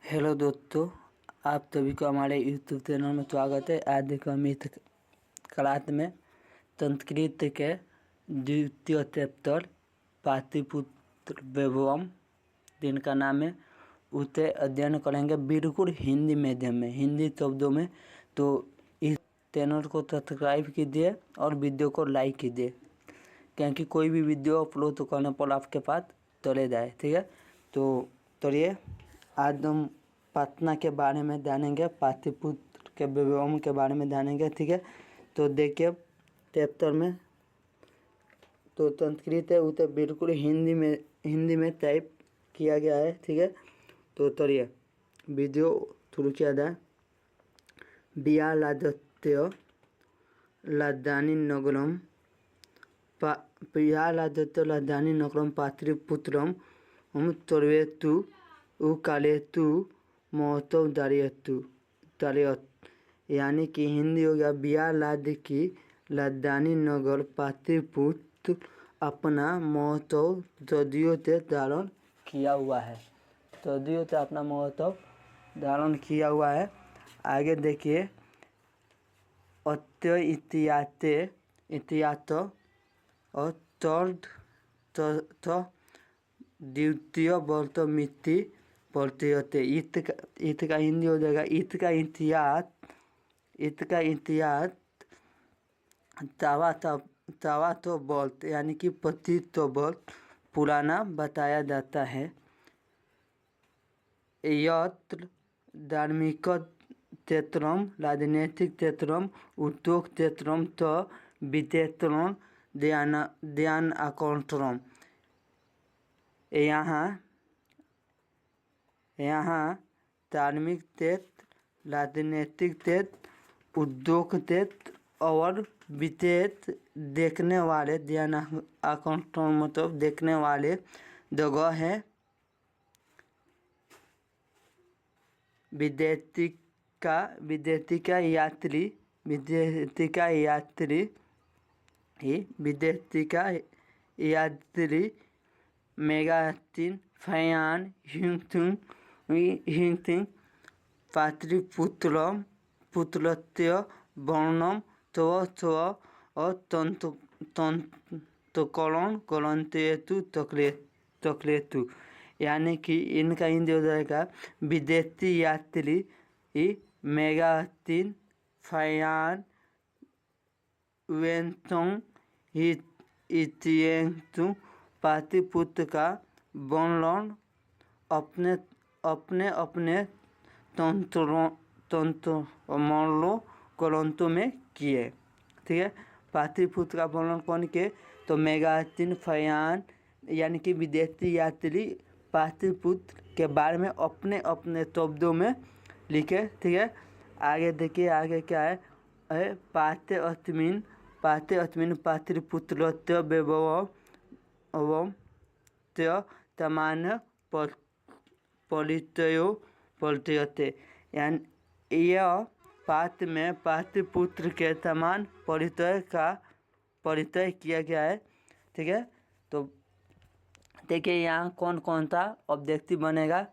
Hello दोस्तों, आप सभी को हमारे यूट्यूब चैनल में स्वागत है। आज देखो हम इस क्लास में संस्कृत के द्वितीय चैप्टर पाटलिपुत्र वैभवम, जिनका नाम है, उसे अध्ययन करेंगे बिल्कुल हिंदी मीडियम में, हिंदी शब्दों में। तो इस चैनल को सब्सक्राइब कीजिए और वीडियो को लाइक कीजिए, क्योंकि कोई भी वीडियो अपलोड करने पर आपके पास चले जाए। ठीक है, तो चलिए आज हम पटना के बारे में जानेंगे, पाटलिपुत्र के वैभवम के बारे में जानेंगे। ठीक है, तो देखिए चैप्टर में तो संस्कृत है, उसे बिल्कुल हिंदी में टाइप किया गया है। ठीक है, तो चलिए वीडियो शुरू किया जाए। बिहारराज्यस्य राजधानी नगरम बिहारराज्यस्य राजधानी नगरम पाटलिपुत्रम सर्वेतु कालेतु महोत्सव जारियत, यानी कि हिंदी हो गया, बिहार राज्य की राजधानी नगर पाटलिपुत्र अपना महोत्सव सदियों से धारण किया हुआ है। सदियों से अपना महोत्सव धारण किया हुआ है। आगे देखिए, अत्य इतिहास और द्वितीय वर्तमिति प्रत्ययते, इसका हिंदी हो जाएगा, इसका इतिहास तवा तो वर्ष यानी कि 2500 वर्ष पुराना बताया जाता है। यत्र धार्मिक क्षेत्रम, राजनीतिक क्षेत्रम, उद्योग क्षेत्रम तो विद्येत्रम ध्यान आकर्षण, यहाँ धार्मिक क्षेत्र, राजनीतिक क्षेत्र, उद्योग क्षेत्र और विशेष देखने वाले ध्यान आकर्षण मतलब देखने वाले जगह है। विदेशी का यात्री मेगास्टिन फयान हिंथिंग पाटलिपुत्रस्य वर्णम स्व और तंतुकरण करंतेतु तकलेतु, यानी कि इनका हिंदी हो जाएगा, विदेशी यात्री मेगास्टिन फयान वेंसों इतियेंतु पाटलिपुत्र का वर्णन अपने तंत्रों ग्रंथों में किए। ठीक है, पाटलिपुत्र का वर्णन कौन किए? तो मेगास्टिन फयान, यानी कि विदेशी यात्री पाटलिपुत्र के बारे में अपने शब्दों में लिखे। ठीक है, आगे देखिए, आगे क्या है? पाठ्य अस्मिन् पाटलिपुत्रस्य वैभवम् सामान्य परिचयो प्रतीयते, यानी यह पाठ में पाटलिपुत्र के समान परिचय का परिचय किया गया है। ठीक है, तो देखिए यहाँ कौन कौन सा ऑब्जेक्टिव बनेगा।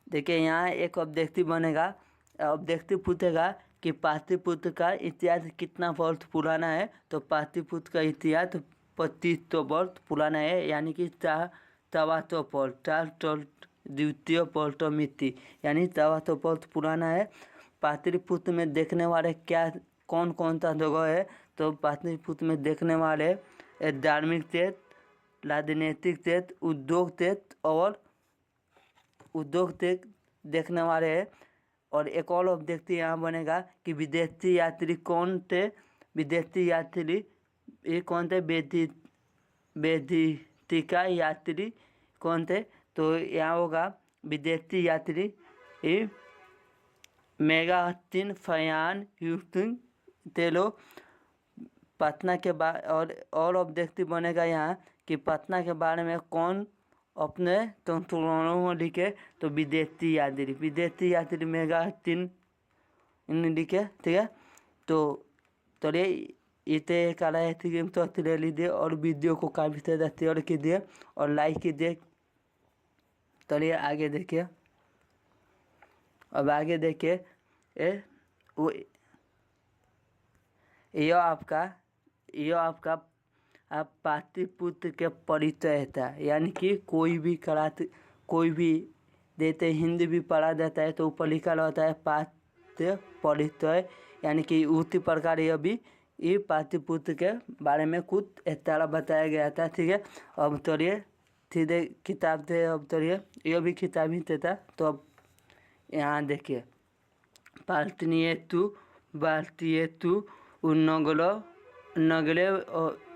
देखिए यहाँ एक ऑब्जेक्टिव बनेगा, ऑब्जेक्टिव पूछेगा कि पाटलिपुत्र का इतिहास कितना वर्ष पुराना है। तो पाटलिपुत्र का इतिहास 2500 वर्ष पुराना है, यानी कि द्वितीय वर्तमिति यानी 2400 वर्ष पुराना है। पाटलिपुत्र में देखने वाले कौन सा जगह है? तो पाटलिपुत्र में देखने वाले धार्मिक क्षेत्र, राजनीतिक क्षेत्र, उद्योग क्षेत्र देखने वाले हैं। और एक और ऑब्जेक्टिव यहाँ बनेगा कि विदेशी यात्री कौन थे? विदेशी यात्री ये कौन थे? वेदिका यात्री कौन थे? तो यहाँ होगा विदेशी यात्री मेगास्टिन फयान ह्यूथिंग तेलो। पटना के बाद और ऑब्जेक्टिव बनेगा यहाँ कि पटना के बारे में कौन अपने संतुलनों में लिखे? तो विदेशी यात्री मेगास्टिन लिखे। ठीक है, तो चलिए इसे कला है तो ले लीजिए और वीडियो को काफ़ी ज़्यादा शेयर कीजिए और लाइक कीजिए। चलिए आगे देखिए। अब आगे देखिए वो यह आपका आप पाटलिपुत्र के परिचय था, यानी कि कोई भी देते हिंदी भी पढ़ा जाता है तो ऊपर लिखा रहता है पाठ्य परिचय, यानी कि उसी प्रकार ये पाटलिपुत्र के बारे में कुछ इस तरह बताया गया था। ठीक है, अब चलिए सीधे किताब थे, अब चलिए यह भी किताब ही था। तो अब यहाँ देखिए भारतीयेतु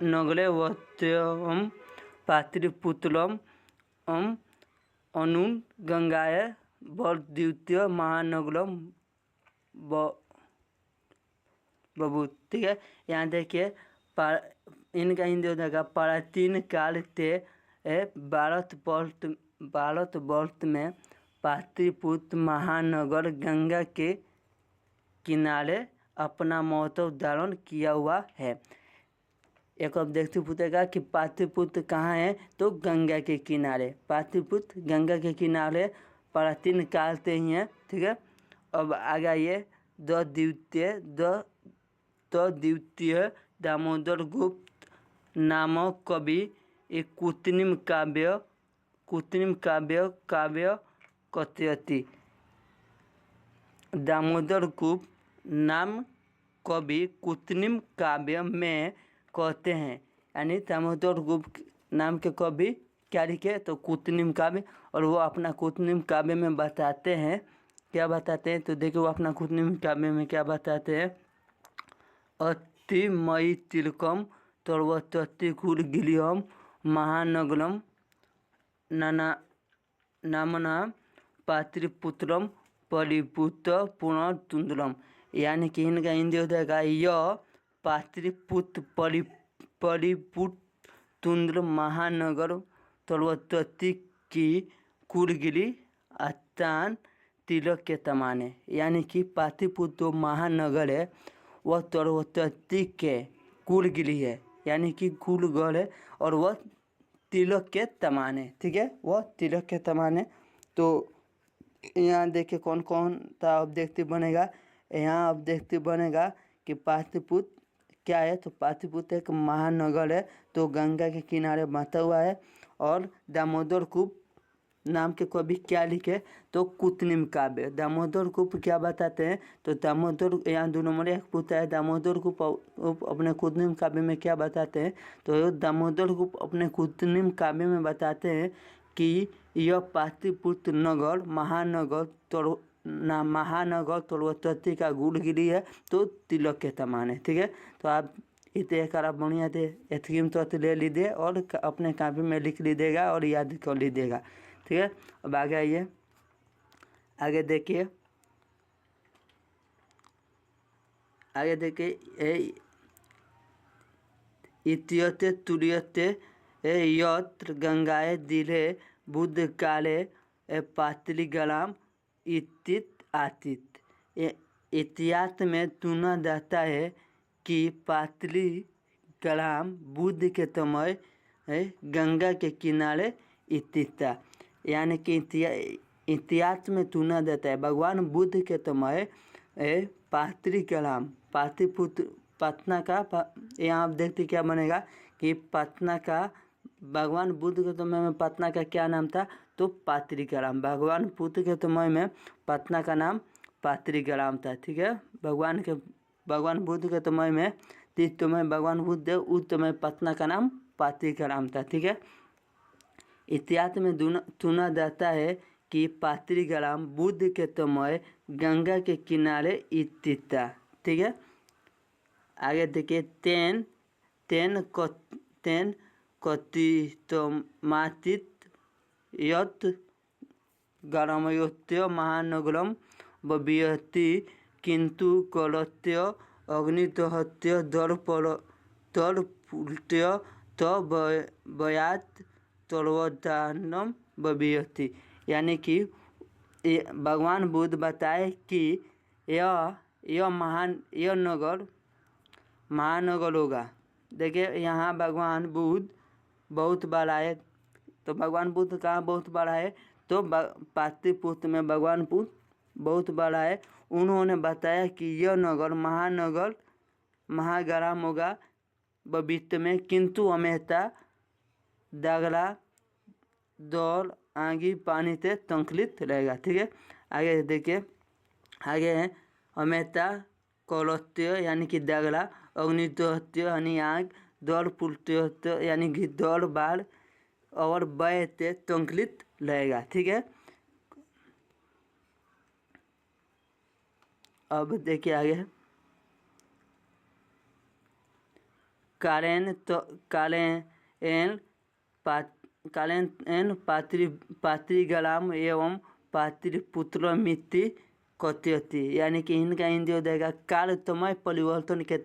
नगले वत्यम पाटलिपुत्रम अनु गंगाए द्वितीय महानगरम बबूत। ठीक है, यहाँ देखिए इनका हिंदी हो जाएगा प्राचीन काल से भारतवर्ष में पाटलिपुत्र महानगर गंगा के किनारे अपना महत्व धारण किया हुआ है। एक अभ्यर्थी पूछेगा कि पाटलिपुत्र कहाँ है, तो गंगा के किनारे। पाटलिपुत्र गंगा के किनारे प्राचीन काल से ही है। ठीक है, अब आगे आइए द्वितीय दामोदर गुप्त नामक कवि एक कृत्रिम काव्य कथयति। दामोदर गुप्त नाम कवि कृत्रिम काव्य में कहते हैं, यानी दामोदर गुप्त नाम के कवि क्या लिखे, तो कृत्रिम काव्य। और वो अपना कृत्रिम काव्य में बताते हैं, क्या बताते हैं, तो देखिए वो अपना कृत्रिम काव्य में क्या बताते हैं। अति मई तिलकम तर्वती कुलगिलियम महानगरम नामना पाटलिपुत्रम परिपुत्र पुनर्तुंद्रम, यानी कि इनका हिंदी हो जाएगा यह पाटलिपुत्र परिपुत्र महानगर तर्वती की कुलगिली स्थान तिलक के समान है। यानी कि पाटलिपुत्र महानगर है वह तर्वती के कुलगिली है, यानी कि कुलगढ़ है, और वह तिलक के समान है। ठीक है, वह तिलक के समान है। तो यहाँ देखिए कौन कौन सा ऑब्जेक्टिव बनेगा। यहाँ ऑब्जेक्टिव बनेगा कि पाटलिपुत्र क्या है, तो पाटलिपुत्र एक महानगर है तो गंगा के किनारे बसा हुआ है। और दामोदर गुप्त नाम के कवि क्या लिखे, तो कृत्रिम काव्य। दामोदर गुप्त क्या बताते हैं, तो दामोदर यहाँ 2 नंबर एक पूछता है दामोदर गुप्त अपने कृत्रिम काव्य में क्या बताते हैं, तो दामोदर गुप्त अपने कृत्रिम काव्य में बताते हैं कि यह पाटलिपुत्र नगर महानगर तर्वती का गुलगिरी है तो तिलक के समान है। ठीक है, तो आप इतने खराब बढ़िया थे स्क्रीन तो ले लीजिए और अपने कापी में लिख लीजिएगा और याद कर लीजिएगा। ठीक है, अब आगे आइए, आगे देखिए इत्यते तुर्यते यत्र गंगाए दिले बुद्ध काले पाटलिग्राम इतित आतित। इतिहास में सुना जाता है कि पाटलिग्राम बुद्ध के समय गंगा के किनारे स्थित था। यानी कि इतिहास में सुना जाता है भगवान बुद्ध के समय पाटलिग्राम पाटलिपुत्र पटना का यहाँ आप देखते क्या बनेगा कि पटना का भगवान बुद्ध के समय में पटना का क्या नाम था, तो पाटलिग्राम। भगवान बुद्ध के समय में पटना का नाम पाटलिग्राम था। ठीक है, भगवान बुद्ध के समय में जिस समय भगवान बुद्ध उस समय पटना का नाम पाटलिग्राम था। ठीक है, इतिहास में सुना जाता है कि पाटलिग्राम बुद्ध के समय गंगा के किनारे स्थित था। ठीक है, आगे देखिए तेन कथितमासीत् यत् ग्रामयोत्य महानगरम भविष्यति किंतु कलत्य अग्निदहत्य दर्पलत्य तवयात् तर्वदानम भविष्यति। यानी कि भगवान बुद्ध बताए कि यह महानगर होगा। देखिए यहाँ भगवान बुद्ध बहुत बार आए, तो भगवान बुद्ध कहाँ बहुत बार आए, तो पाटलिपुत्र में भगवान बुद्ध बहुत बड़ा है। उन्होंने बताया कि यह नगर महानगर महाग्राम होगा भविष्य में, किंतु हमेशा दागला दौड़ आगे पानी से संकलित रहेगा। ठीक है, आगे देखिए, आगे है हमेशा कौलत्य यानी कि दागला, अग्निदोहत्य यानी आग, दौड़ पुलत्य यानी कि दौड़ बाढ़ और वय से संकलित रहेगा। ठीक है, अब देखिए आगे कालेन पात्रीगलाम एवं पात्रीपुत्र मिति कथयति, यानी कि इनका हिंदी हो जाएगा काल समय परिवर्तन के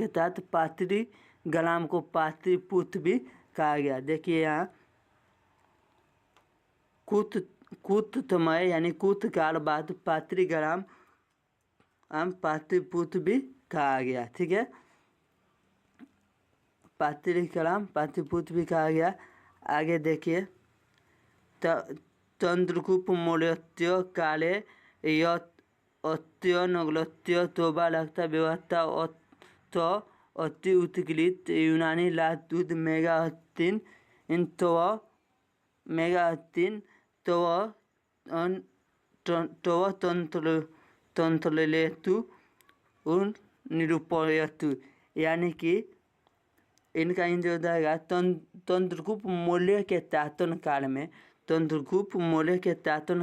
तहत पात्रीगलाम को पात्रीपुत्र भी कहा गया। देखिए यहाँ कुत समय यानी कुत काल बाद पात्रीगलाम पात्रीपुत्र भी कहा गया। ठीक है, पात्रीगलाम पात्रीपुत्र भी कहा गया। आगे देखिए चंद्रगुप्त मौर्य काले अत्य नगलत्य तोबा लगता व्यवस्था तो अति उत्कलित यूनानी लादूत मेगाहत्तीन इन तो मेगाहत्तीन तो तंत्रलेतु उन निरूपयतु, यानी कि इनका हिंदी हो जाएगा चंद्रगुप्त मौर्य के शासन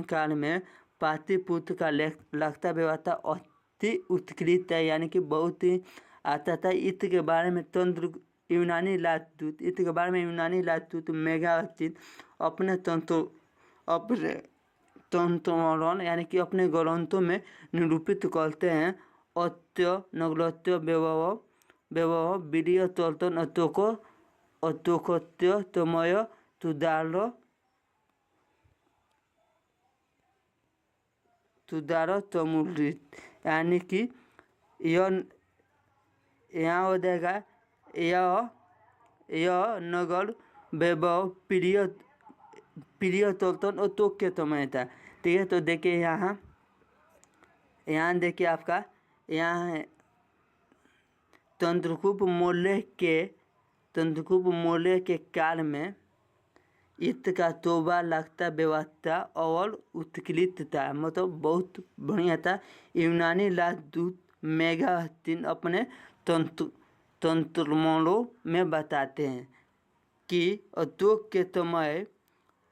काल में पाटलिपुत्र का लगता व्यवस्था अति उत्कृष्ट है, यानी कि बहुत ही आता था। इसके बारे में यूनानी राजदूत मेगाहत्तीन अपने तंत्रों यानी कि अपने ग्रंथों में निरूपित करते हैं। अत्य नगलत्य व्यवहार वीर्य तर्तन अतोकत्य तमय तुदार तमुलित, यानी कि यहाँ हो जाएगा यह नगर वैभव प्रिय तर्तन अतोक्य तमय था। ठीक है, तो देखिए यहाँ देखिए आपका यहाँ है चंद्रगुप्त मौर्य के काल में इसका तोबा लगता व्यवस्था और उत्कलित था, मतलब बहुत बढ़िया था। यूनानी राजदूत मेगाहत्तीन अपने तंत्रमोलों में बताते हैं कि अशोक के समय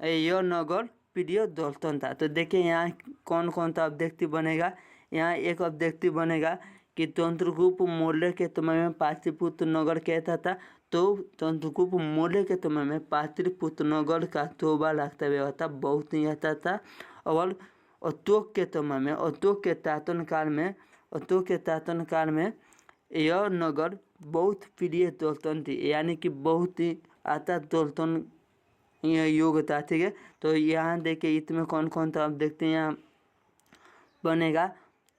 यह नगर प्रिय दर्शन था। तो देखिए यहाँ कौन कौन सा ऑब्जेक्टिव बनेगा। यहाँ एक ऑब्जेक्टिव बनेगा कि चंद्रगुप्त मौर्य के समय में पाटलिपुत्र नगर कहता था, तो चंद्रगुप्त मौर्य के समय में पाटलिपुत्र नगर का तोबा लगता व्यवस्था बहुत ही अच्छा था। और अशोक के समय में अशोक के शासनकाल में यह नगर बहुत प्रिय दर्शन थी, यानी कि बहुत ही आता दर्शन योग था। ठीक है, तो यहाँ देखिए इसमें कौन कौन था अब देखते हैं। यहाँ बनेगा,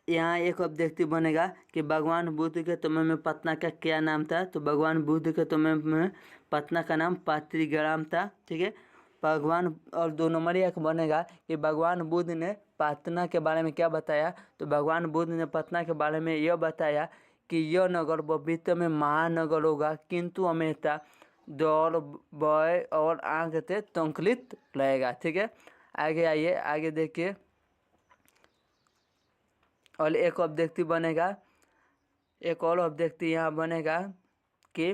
यहाँ एक ऑब्जेक्टिव बनेगा कि भगवान बुद्ध के समय में पटना का क्या नाम था। तो भगवान बुद्ध के समय में पटना का नाम पात्रीग्राम था। ठीक है, भगवान और 2 नंबर एक बनेगा कि भगवान बुद्ध ने पटना के बारे में क्या बताया। तो भगवान बुद्ध ने पटना के बारे में यह बताया कि यह नगर भविष्य में महानगर होगा, किंतु हमेशा दौड़ भय और आग से संकलित रहेगा। ठीक है, आगे आइए, आगे देखिए। और एक ऑब्जेक्टिव बनेगा, एक और ऑब्जेक्टिव यहाँ बनेगा कि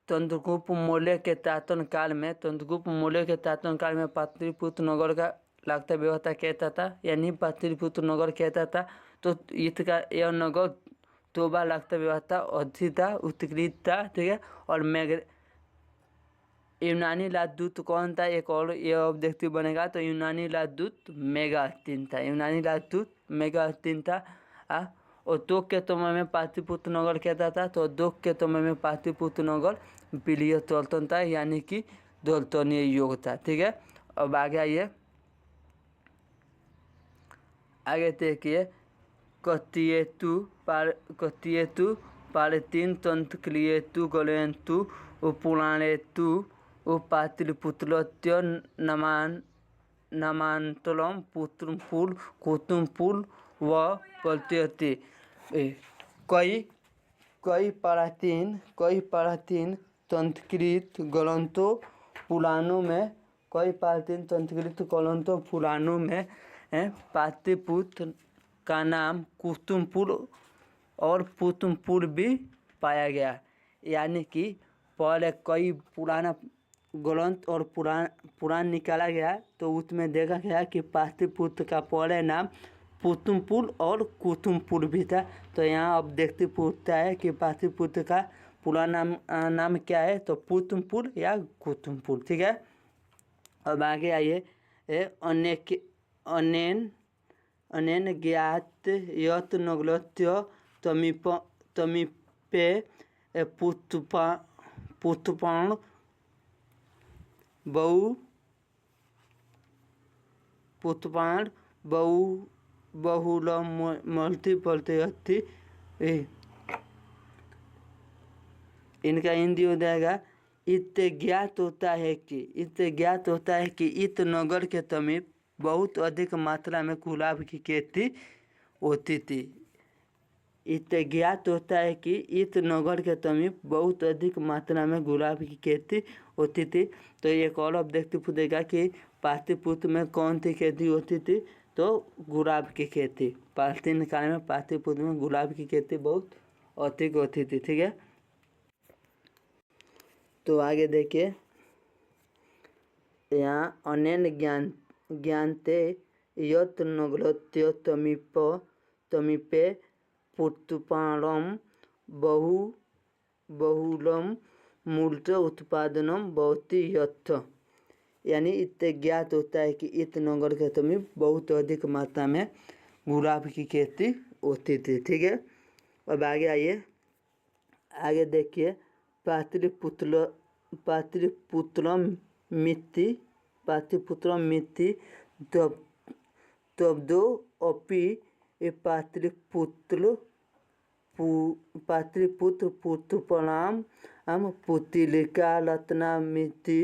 चंद्रगुप्त मौर्य के शासनकाल में पाटलिपुत्र नगर का लगता व्यवस्था कहता था, यानी पाटलिपुत्र नगर कहता था। तो इसका यह नगर तोबा लगता व्यवस्था अधिक था, उत्कृष्ट था। ठीक है, और यूनानी राजदूत कौन था, एक और यह ऑब्जेक्टिव बनेगा। तो यूनानी राजदूत मेगाहत्तीन था। अशोक के समय में पाटलिपुत्र नगर कहता था, तो अशोक के समय में पाटलिपुत्र नगर प्रिय दर्शन था, यानी कि दर्शनीय योग था। ठीक है, अब आगे आइए, आगे देखिए। कथियेतु पारतीन तंत्रक्रियेतु गलयन्तु पुराणेतु पाटलिपुत्रस्य नामांतरम पुत्रपुल कुतुमपुल व पलत्यति। कई कई प्राचीन संस्कृत ग्रंथों पुराणों में पाटलिपुत्र का नाम कुतुमपुल और पुतुमपुल भी पाया गया। यानी कि पहले कई पुराना ग्रंथ और पुराण निकाला गया तो उसमें देखा गया कि पाटलिपुत्र का पहले नाम पुतुमपुल और कुतुमपुल भी था। तो यहाँ अब देखते पूछता है कि पाटलिपुत्र का पुराना नाम क्या है, तो पुतुमपुल या कुतुमपुल। ठीक है, अब आगे आइए। अनेन ज्ञात यत नगलत्य तमीपे पुतपाण बहुलमल्टी पलत्यति। इनका हिंदी हो जाएगा, इससे ज्ञात होता है कि इत नगर के समीप बहुत अधिक मात्रा में गुलाब की खेती होती थी। इससे ज्ञात होता है कि इत नगर के समीप बहुत अधिक मात्रा में गुलाब की खेती होती थी। तो एक और अब देखते पूछेगा कि पाटलिपुत्र में कौन सी खेती होती थी, तो गुलाब की खेती। प्राचीन काल में पाटलिपुत्र में गुलाब की खेती बहुत अधिक होती थी। ठीक है, तो आगे देखिए यहाँ अनेन ज्ञानते यत नगलत्य तमीपे पुष्पाणम बहुलम मूर्त उत्पादनम भवति यथ। यानी इससे ज्ञात होता है कि इत नगर के समीप बहुत अधिक मात्रा में गुलाब की खेती होती थी। ठीक है, अब आगे आइए, आगे देखिए पाटलिपुत्रम मिति तब्दो अपि पाटलिपुत्र पुत्रपणाम पुतलिका रत्नामिति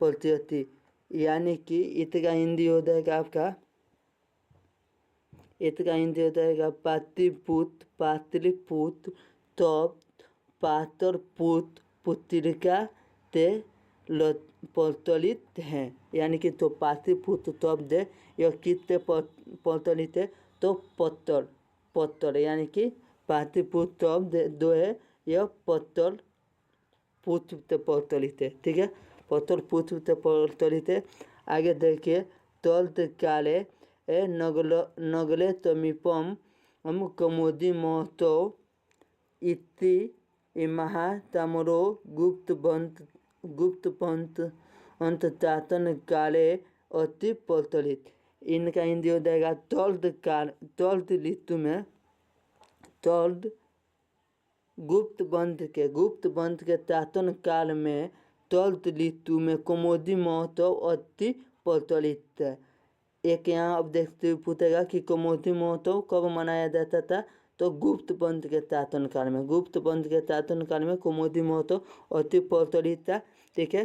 पलत्यति। यानी कि इसका हिंदी हो जाएगा आपका, पाटलिपुत्र तब पाटलिपुत्र पुत्रिका ते प्रचलित हैं। यानी कि तो पाटलिपुत्र तब दे यह कितने प्रचलित है, तो पत्तर यानी कि पाटलिपुत्र तब दो है, यह पत्तर पुत्र प्रचलित है। ठीक है, पत्तर पुत्र प्रचलित है। आगे देखिए, तल्त काले नगले समीपम कमोदी महतो इति इमहा तामरो गुप्तपंत तातन काले अति प्रचलित। इनका हिंदी हो जाएगा, तल्त ऋतु में गुप्तबंध के तातन काल में तल्त ऋतु में कमोदी महोत्सव अति प्रचलित है। एक यहाँ अब देखते पूछेगा कि कमोदी महोत्सव कब मनाया जाता था, तो गुप्तबंध के तातन काल में कमोदी महोत्सव अति प्रचलित था। ठीक है,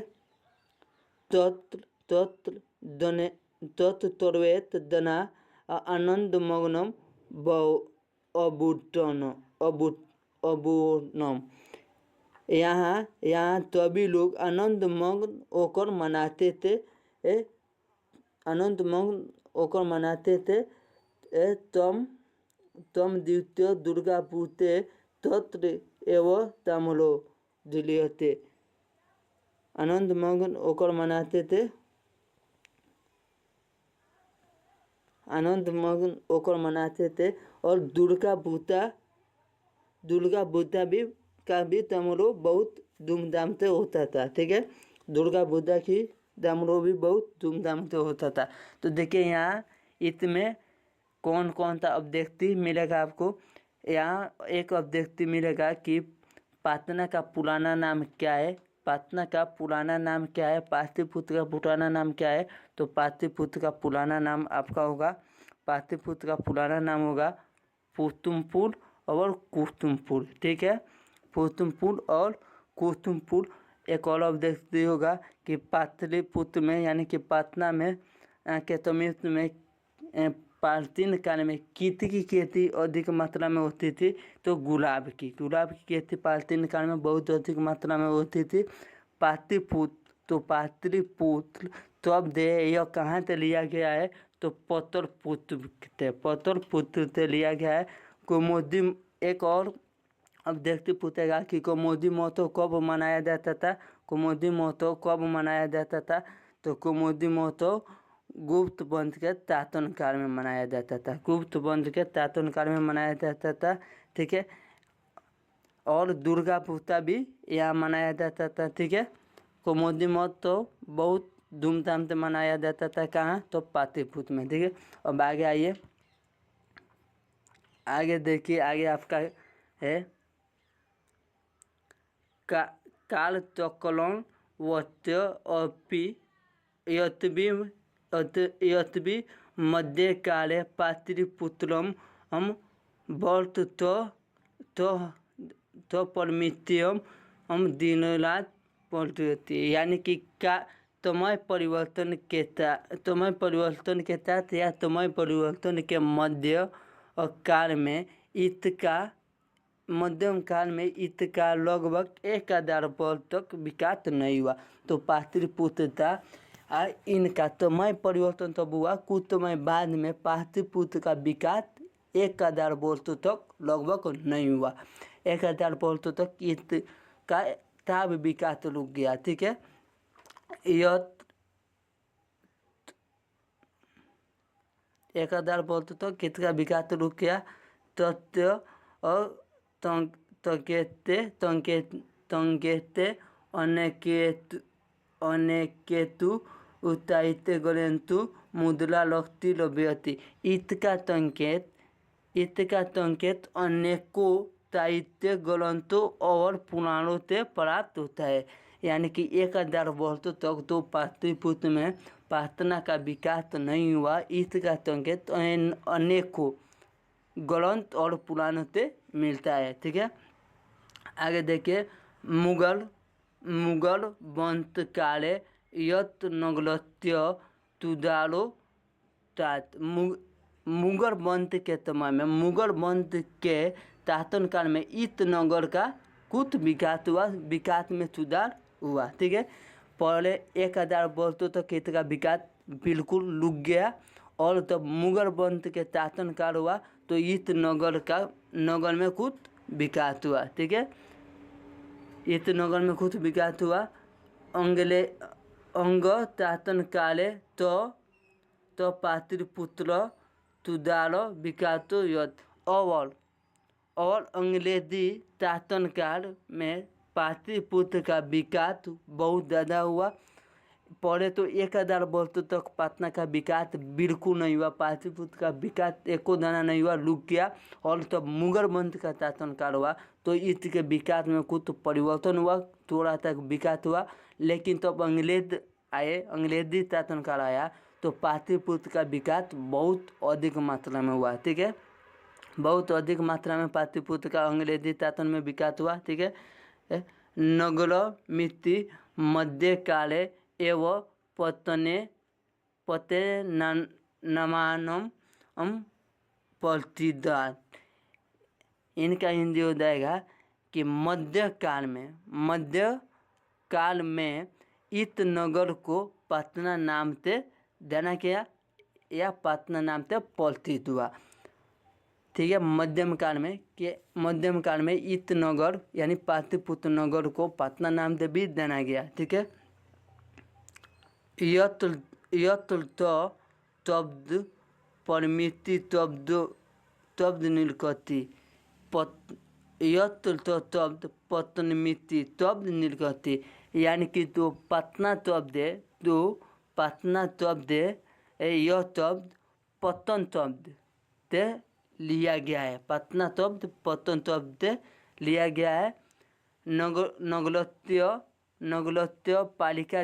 तत्तर्वेत दना आनंद मग्नम अबूनम। यहाँ तभी लोग आनंद मग्न होकर मनाते थे। तम द्वितीय दुर्गा पूते तत्र एव तामलो दिलियते। आनंद मग्न होकर मनाते थे और दुर्गा पूजा भी तामलो बहुत धूमधाम से होता था। ठीक है, दुर्गा पूजा की तामलो भी बहुत धूमधाम से होता था। तो देखिए यहाँ इसमें कौन कौन सा अभ्यक्ति मिलेगा आपको। यहाँ एक अभ्यक्ति मिलेगा कि पाटना का पुराना नाम क्या है, पाटलिपुत्र का पुराना नाम क्या है। तो पाटलिपुत्र का पुराना नाम आपका होगा, पुतुमपुल और कुतुमपुल। ठीक है, पुतुमपुल और कुतुमपुल। एक और अभ्यक्ति होगा कि पाटलिपुत्र में यानी कि पटना में खेतों में प्राचीन काल में किसकी खेती अधिक मात्रा में होती थी? तो गुलाब की खेती प्राचीन काल में बहुत अधिक मात्रा में होती थी। पाटलिपुत्र, तो पाटलिपुत्र शब्द यह कहाँ से लिया गया है? तो पाटलिपुत्र से लिया गया है। कौमुदी, एक और अब देखते पूछेगा कि कौमुदी महोत्सव कब मनाया जाता था? कौमुदी महोत्सव कब मनाया जाता था? तो कौमुदी महोत्सव गुप्त वंश के शासन काल में मनाया जाता था। गुप्त वंश के शासन काल में मनाया जाता था, ठीक है। और दुर्गा पूजा भी यहाँ मनाया जाता था, ठीक है। कौमुदी महोत्सव बहुत धूमधाम से मनाया जाता था। कहाँ? तो पाटलिपुत्र में, ठीक है। अब आगे आइए, आगे देखिए, आगे आपका है कालचक्रण वत्य अपि यद्यपि मध्यकाले पाटलिपुत्रम वर्तते परमित्यम दीननाथ पद्धति, यानी कि समय परिवर्तन के तहत या समय परिवर्तन के मध्य काल में मध्यम काल में इसका लगभग 1000 वर्ष तक विकास नहीं हुआ। तो पाटलिपुत्र था, इनका समय परिवर्तन तब हुआ कुछ समय बाद में। पाटलिपुत्र का विकास 1000 वर्ष तक लगभग नहीं हुआ। 1000 वर्ष तक इसका तब विकास रुक गया, ठीक है। यह 1000 वर्ष तक किसका विकास रुक गया? तथ्य और तंकेते अनेकेतु उत्साहिते गणेतु मुद्रा लक्ष्ति लभ्यति। इसका संकेत अनेकों साहित्य ग्रंथों और पुराणों से प्राप्त होता है। यानी कि 1000 वर्ष तक तो पाटलिपुत्र में प्रार्थना का विकास नहीं हुआ। इसका संकेत अनेकों ग्रंथ और पुराणों से मिलता है, ठीक है। आगे देखिए, मुगल वंश काले यत नगलत्य तुदारो तात। मुगल वंश के समय में, मुगल वंश के शासन काल में इस नगर का कुछ विकास हुआ, विकास में सुधार हुआ, ठीक है। पहले 1000 वर्षों तक इसका विकास बिल्कुल रुक गया, और तब मुगल वंश के शासन काल हुआ तो इस नगर में कुछ विकास हुआ, ठीक है। इस नगर में कुछ विकास हुआ। अंग शासन काले तो पाटलिपुत्र तुदार विकास यत। और अंग्रेजी शासन काल में पाटलिपुत्र का विकास बहुत ज़्यादा हुआ। पहले तो 1000 वर्षों तक पटना का विकास बिल्कुल नहीं हुआ। पाटलिपुत्र का विकास एको दाना नहीं हुआ, रुक गया। और तब मुगल वंश का शासनकाल हुआ तो इसके विकास में कुछ परिवर्तन हुआ, थोड़ा सा विकास हुआ। लेकिन तब अंग्रेज आए, अंग्रेजी शासनकाल आया तो पाटलिपुत्र का विकास बहुत अधिक मात्रा में हुआ, ठीक है। बहुत अधिक मात्रा में पाटलिपुत्र का अंग्रेजी शासन में विकास हुआ, ठीक है। नगर मिति मध्यकाले एवं पते नमानम प्रतिदात। इनका हिंदी हो जाएगा कि मध्यकाल में इस नगर को पटना नाम से जाना गया या पटना नाम से परिचित हुआ, ठीक है। मध्यम काल में इस नगर यानी पाटलिपुत्र नगर को पटना नाम से भी जाना गया, ठीक है। यत्र शब्द परमिति शब्द निलकती। यत्र शब्द पतनमिति शब्द निलकती, यानी कि तो पटना शब्द यह शब्द पतन शब्द से लिया गया है। पटना शब्द पतन शब्द से लिया गया है। नगलत्य पालिका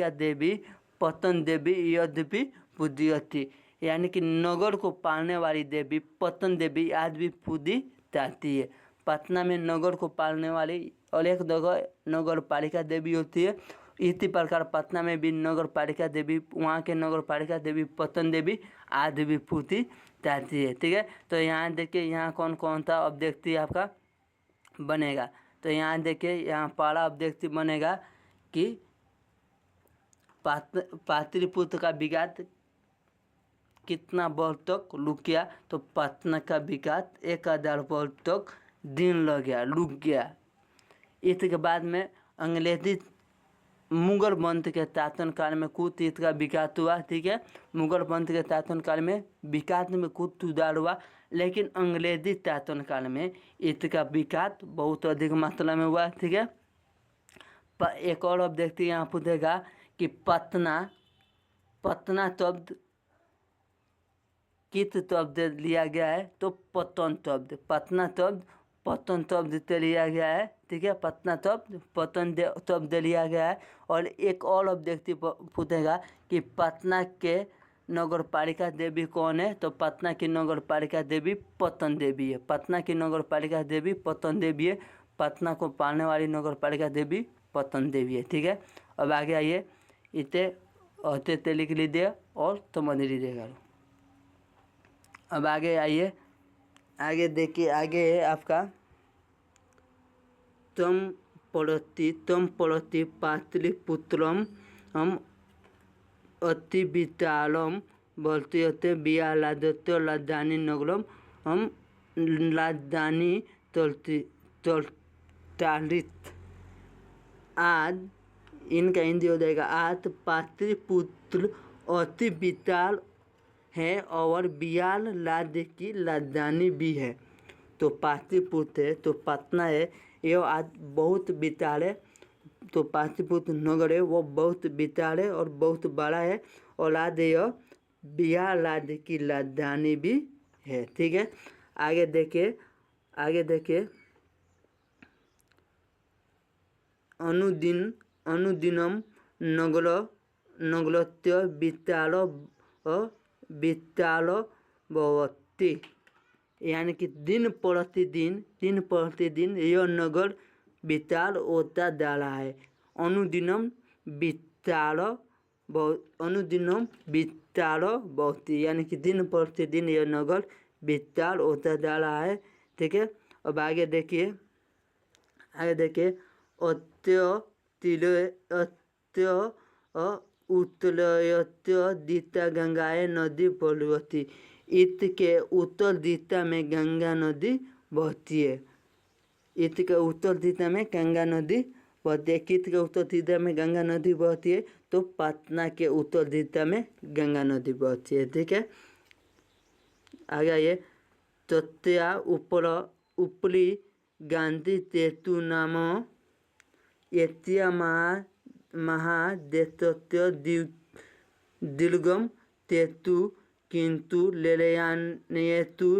देवी पतन देवी यद्यपि पूज्यति, यानी कि नगर को पालने वाली देवी पतन देवी आज भी पूजी जाती है। पटना में नगर को पालने वाली और एक जगह नगर पालिका देवी होती है, इसी प्रकार पटना में भी नगर पालिका देवी, वहाँ के नगर पालिका देवी पतन देवी आदि भी पूछी जाती है। ठीक है, तो यहाँ देखिए यहाँ कौन कौन सा अभ्यर्थी आपका बनेगा। तो यहाँ देखिए यहाँ पहला अभ्यर्थी बनेगा कि पाटलिपुत्र का विकास कितना वर्ष तक रुक गया। तो पटना का विकास 1000 वर्ष तक दिन लग गया, रुक गया। इसके बाद में अंग्रेजी मुगल वंश के शासन काल में कुछ इसका विकास हुआ। ठीक है, मुगल वंश के शासन काल में विकास में कुछ सुधार हुआ, लेकिन अंग्रेजी शासन काल में इसका विकास बहुत अधिक मात्रा में हुआ। ठीक है, एक और अभ्यर्थी यहाँ पूछेगा कि पटना शब्द किस शब्द लिया गया है। तो पतन शब्द, पटना शब्द पतन शब्द से लिया गया है। ठीक है, पटना शब्द पतन शब्द लिया गया है। और एक और अभ्यर्थी पूछेगा कि पटना के नगर पालिका देवी कौन है। तो पटना की नगर पालिका देवी पतन देवी है। पटना की नगर पालिका देवी पतन देवी है। पटना को पालने वाली नगर पालिका देवी पतन देवी है। ठीक है, अब आगे आइए, इसे अच्छे लिख लीजिए और समझ लीजिएगा। अब आगे आइए, आगे देखिए, आगे है आपका तम पड़ती पाटलिपुत्रम हम अति विशालम वर्तते विशालादत्य राजधानी नगरम हम राजधानी तलतालित। आज इनका हिंदी हो जाएगा, आज पाटलिपुत्र अति विशाल है और बिहार राज्य की राजधानी भी है। तो पाटलिपुत्र है, तो पटना है, यह आज बहुत विशाल है। तो पाटलिपुत्र नगर है वो बहुत विशाल है और बहुत बड़ा है, और आज यह बिहार राज्य की राजधानी भी है। ठीक है, आगे देखिए, अनुदिनम नगरत्य विशाल भवति, यानी कि दिन प्रतिदिन यह नगर विशाल होता जा रहा है। अनुदिनम विशाल भवति, यानी कि दिन प्रतिदिन यह नगर विशाल होता जा रहा है। ठीक है, अब आगे देखिए, उत्तरत्य दिशा गंगाए नदी प्रवहति, इसके उत्तर दिशा में गंगा नदी बहती है। इसके उत्तर दिशा में गंगा नदी बहती है। किसके उत्तर दिशा में गंगा नदी बहती है। तो पटना के उत्तर दिशा में गंगा नदी बहती है। ठीक है, आगे आइए, तत्या ऊपरी गांधी सेतु नाम एशिया महादेशस्य दीर्घम सेतु किंतु लेलयानेतु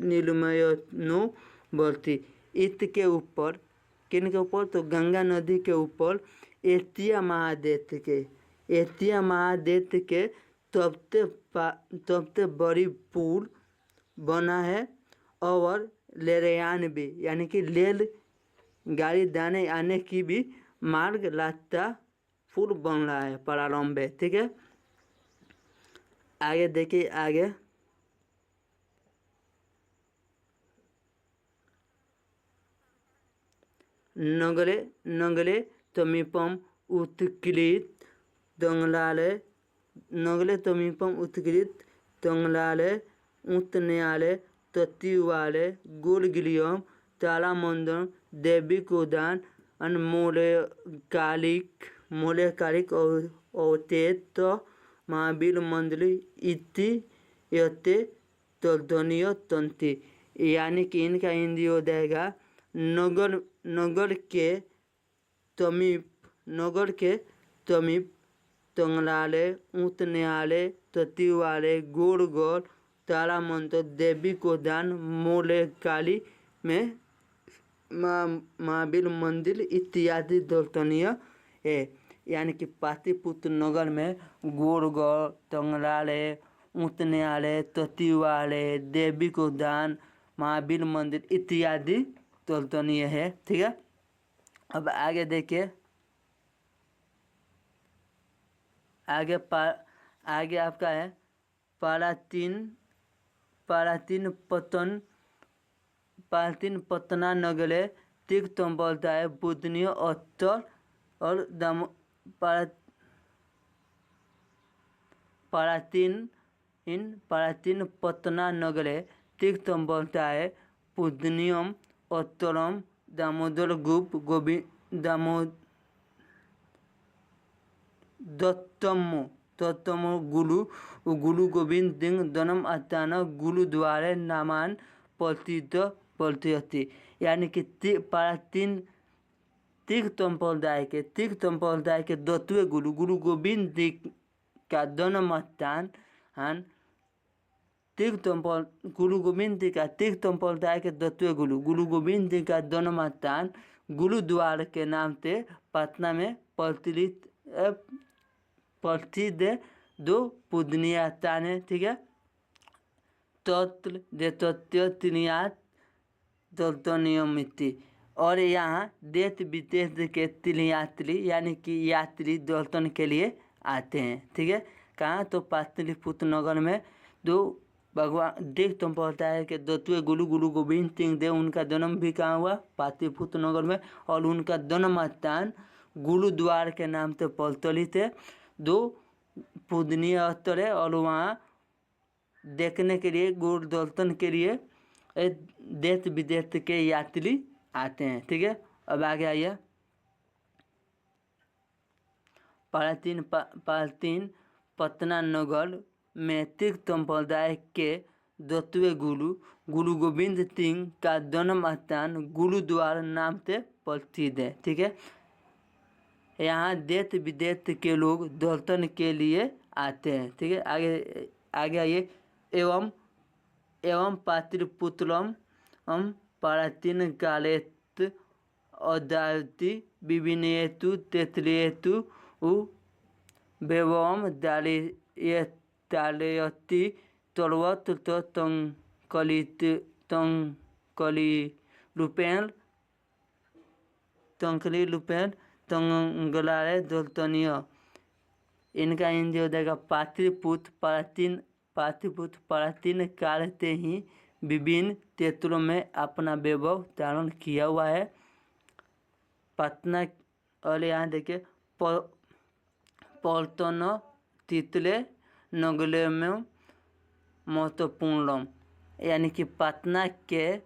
नीलमयो भवति। इसके ऊपर, किन के ऊपर। तो गंगा नदी के ऊपर एशिया महादेश के सबसे बड़ी पुल बना है, और रेलयान भी, यानी कि रेल गाड़ी जाने आने की भी मार्ग रास्ता पुल बन रहा है, प्रारंभ है। ठीक है, आगे देखिए, आगे नगरे समीपम उत्कृत तंगलाले उतन्याले तत्वाले गुलगिलियम तारामंडल देवी गोदान मोलेकालिक अवतेत महावीर मंदिर इति यते तर्धनीय तंती, यानी कि इनका हिंदी हो जाएगा, नगर के समीप तंगलाले उतन्याले तत्वाले गोड़ तारा मंत्र देवी को दान मोलेकाली में महावीर मंदिर इत्यादि दर्शनीय है। यानी कि पाटलिपुत्र नगर में गोड़गढ़, तंगलाले, उतन्याले, तत्वाले, देवी को दान, महावीर मंदिर इत्यादि दर्शनीय है। ठीक है, अब आगे देखिए, आगे आपका है पारा तीन पतना नगले तीर्थम बोलता है बुधनीय उत्तर और पारा तीन पतना नगले तीर्थम बोलता है पुदनियम उत्तरम दामोदर गोविंद दत्तम गुरु गोविंद सिंह दनम अताना गुरु द्वारे नामान पलती यानी कि पारा तीन तीर्थ संप्रदाय के 10वें गुरु गोविंद सिंह का जन्म स्थान गुरु गोविंद सिंह का तीर्थ संप्रदाय के 10वें गुरु गोविंद सिंह का जन्म स्थान गुरुद्वार के नाम से पटना में प्रसिद्ध 2 पूजनीय स्थान है। ठीक है, तत्व त्रियात दर्शनीयमिति और यहाँ देश विदेश के तीर्थयात्री यानी कि यात्री दर्शन के लिए आते हैं। ठीक है, कहाँ तो पाटलिपुत्र नगर में 2 भगवान तीर्थ संप्रदाय के 10वें गुरु गोविंद सिंह देव उनका जन्म भी कहाँ हुआ पाटलिपुत्र नगर में और उनका जन्म स्थान गुरुद्वार के नाम से प्रचलित है। 2 पूजनीय स्थल है और वहाँ देखने के लिए गुरु दर्शन के लिए देश विदेश के यात्री आते हैं। ठीक है, अब आगे आइए पारा-तीन पटना नगर में तीर्थ संप्रदाय के 10वें गुरु गोविंद सिंह का जन्म स्थान गुरुद्वार नाम से प्रसिद्ध है। ठीक है, यहाँ देश विदेश के लोग दर्शन के लिए आते हैं। ठीक है, आगे आइए एवं पाटलिपुत्रम पारा-तीन कालेत अद्यावति विभिन्नेतु तैत्तिरेतु वैभवम दालयति सर्वत्र तंकलिरूपेण तंगलारे दर्शनीय। इनका हिंदी हो जाएगा पाटलिपुत्र पारा-तीन काल से ही विभिन्न क्षेत्रों में अपना वैभव धारण किया हुआ है। पटना और यहाँ देखिए पलटन तितले नगले में महत्वपूर्ण यानी कि पटना के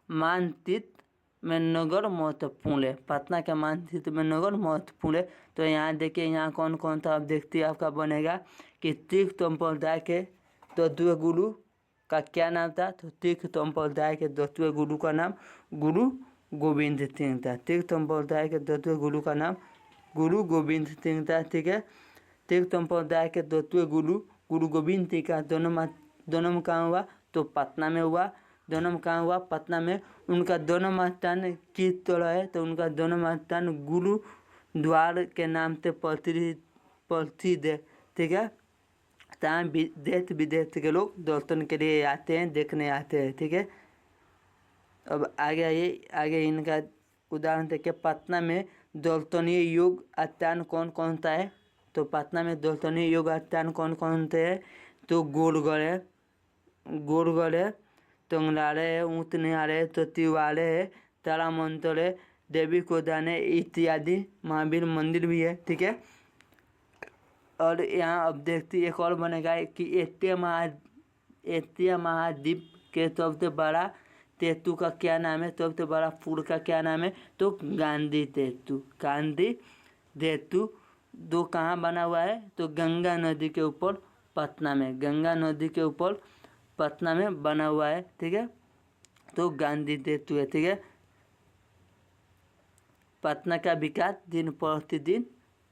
मानचित्र में नगर महत्वपूर्ण है। पटना के मानचित्र में नगर महत्वपूर्ण है। तो यहाँ देखिए यहाँ कौन कौन सा आप देखते आपका बनेगा कि तीर्थ संप्रदाय के 10वें गुरु का क्या नाम था तो तीर्थ संप्रदाय के 10वें गुरु का नाम गुरु गोविंद सिंह था। तीर्थ संप्रदाय के 10वें गुरु का नाम गुरु गोविंद सिंह था। ठीक है, तीर्थ संप्रदाय के 10वें गुरु गोविंद सिंह का जन्म कहाँ हुआ तो पटना में हुआ। जन्म कहाँ हुआ पटना में। उनका जन्म स्थान किस तरह है तो उनका जन्म स्थान गुरुद्वार के नाम से प्रसिद्ध है। ठीक है, तहाँ देश विदेश के लोग दर्शन के लिए आते हैं, देखने आते हैं। ठीक है, अब आगे आइए। आगे इनका उदाहरण देखिए पटना में दर्शनीय योग स्थान कौन कौन सा है तो पटना में दर्शनीय योग स्थान कौन कौन से है तो गोलगढ़ है, तंगलारे है, ऊँटनिहार है, सचिवालय है, तारा मंदिर है, देवी गोदान है इत्यादि। महावीर मंदिर भी है। ठीक है, और यहाँ अब देखते एक और बनेगा कि एशिया महाद्वीप के सबसे बड़ा सेतु का क्या नाम है सबसे बड़ा पुल का क्या नाम है तो गांधी सेतु 2 कहाँ बना हुआ है तो गंगा नदी के ऊपर पटना में बना हुआ है। ठीक है, तो गांधी सेतु है। ठीक है, पटना का विकास दिन प्रतिदिन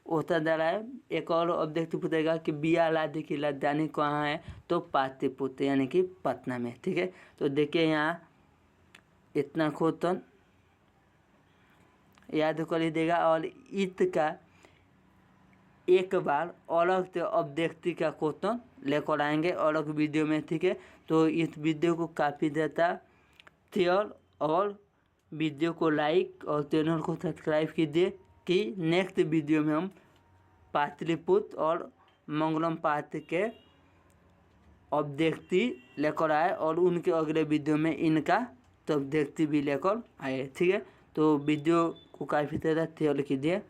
होता जा रहा है। एक और ऑब्जेक्ट पूछेगा कि बिया लादी की राजधानी कहाँ है तो पाटलिपुत्र यानी कि पटना में। ठीक है, तो देखिए यहाँ इतना क्वेश्चन याद कर लीजिएगा और इसका एक बार अलग से ऑब्जेक्ट का क्वेश्चन लेकर आएंगे अलग वीडियो में। ठीक है, तो इस वीडियो को काफ़ी ज़्यादा शेयर और वीडियो को लाइक और चैनल को सब्सक्राइब कीजिए कि नेक्स्ट वीडियो में हम पाटलिपुत्र और मंगलम पात्र के ऑब्जेक्टिव लेकर आए और उनके अगले वीडियो में इनका ऑब्जेक्टिव भी लेकर आए। ठीक है, तो वीडियो को काफ़ी ज़्यादा शेयर कीजिए।